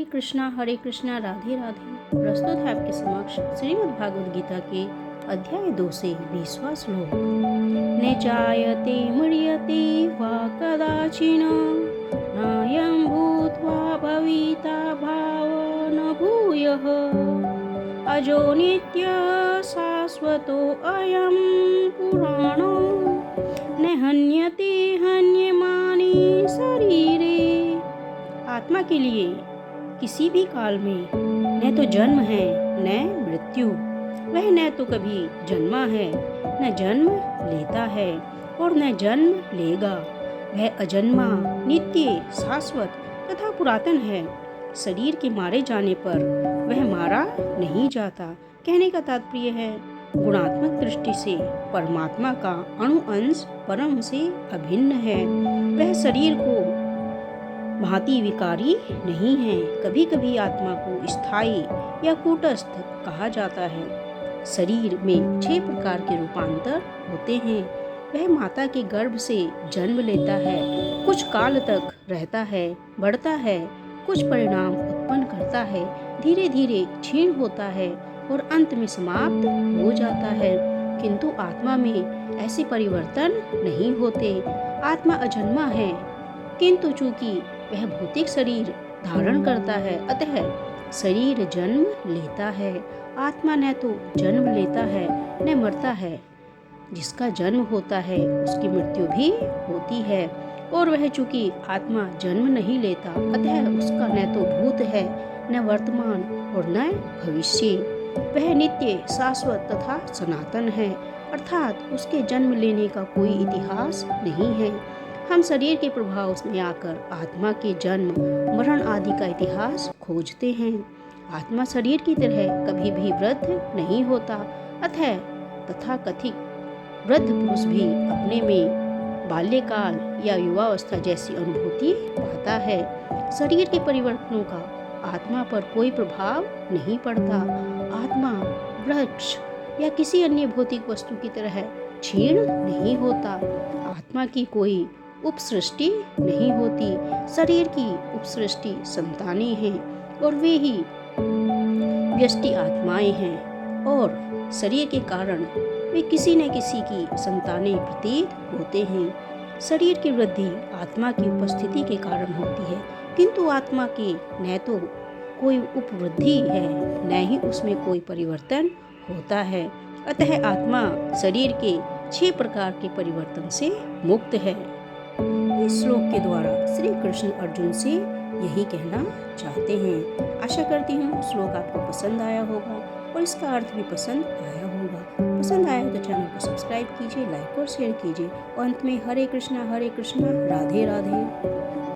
हरे कृष्णा राधे राधे। प्रस्तुत है आपके समक्ष श्रीमद् भागवत गीता के अध्याय 2 से 20वां श्लोक। न जायते म्रियते वा कदाचिन नायं भूत्वा भविता भावो न भूयः अजो नित्यः शाश्वतो अयं पुराणो न हन्यते हन्यमाने शरीरे। आत्मा के लिए किसी भी काल में न तो जन्म है न मृत्यु। वह न तो कभी जन्मा है न जन्म लेता है और न जन्म लेगा। वह अजन्मा, नित्य, शाश्वत तथा पुरातन है। शरीर के मारे जाने पर वह मारा नहीं जाता। कहने का तात्पर्य है, गुणात्मक दृष्टि से परमात्मा का अणु अंश परम से अभिन्न है। वह शरीर को भांति विकारी नहीं है। कभी कभी आत्मा को स्थायी या कूटस्थ कहा जाता है। शरीर में 6 प्रकार के रूपांतर होते हैं। वह माता के गर्भ से जन्म लेता है, कुछ काल तक रहता है, बढ़ता है, कुछ परिणाम उत्पन्न करता है, धीरे धीरे क्षीण होता है और अंत में समाप्त हो जाता है। किंतु आत्मा में ऐसे परिवर्तन नहीं होते। आत्मा अजन्मा है, किंतु चूंकि वह भौतिक शरीर धारण करता है, अतः शरीर जन्म लेता है। आत्मा न तो जन्म लेता है न मरता है। जिसका जन्म होता है उसकी मृत्यु भी होती है। और वह चूंकि आत्मा जन्म नहीं लेता, अतः उसका न तो भूत है, न वर्तमान और न भविष्य। वह नित्य, शाश्वत तथा सनातन है, अर्थात उसके जन्म लेने का कोई इतिहास नहीं है। हम शरीर के प्रभाव में आकर आत्मा के जन्म, मरण आदि का इतिहास खोजते हैं। आत्मा शरीर की तरह कभी भी वृद्ध नहीं होता, अतः तथाकथित वृद्ध पुरुष भी अपने में बाल्यकाल या युवावस्था जैसी अनुभूति पाता है। शरीर के परिवर्तनों का आत्मा पर कोई प्रभाव नहीं पड़ता। आत्मा वृक्ष या किसी अन्य भौतिक वस्तु की तरह क्षीण नहीं होता। आत्मा की कोई उपसृष्टि नहीं होती। शरीर की उपसृष्टि संतानें हैं और वे ही व्यष्टि आत्माएं हैं, और शरीर के कारण वे किसी न किसी की संतानें प्रतीत होते हैं। शरीर की वृद्धि आत्मा की उपस्थिति के कारण होती है, किंतु आत्मा की न तो कोई उपवृद्धि है न ही उसमें कोई परिवर्तन होता है। अतः आत्मा शरीर के 6 प्रकार के परिवर्तन से मुक्त है। इस श्लोक के द्वारा श्री कृष्ण अर्जुन से यही कहना चाहते हैं। आशा करती हूँ श्लोक आपको पसंद आया होगा और इसका अर्थ भी पसंद आया होगा। पसंद आया तो चैनल को सब्सक्राइब कीजिए, लाइक और शेयर कीजिए। और अंत में हरे कृष्णा राधे राधे।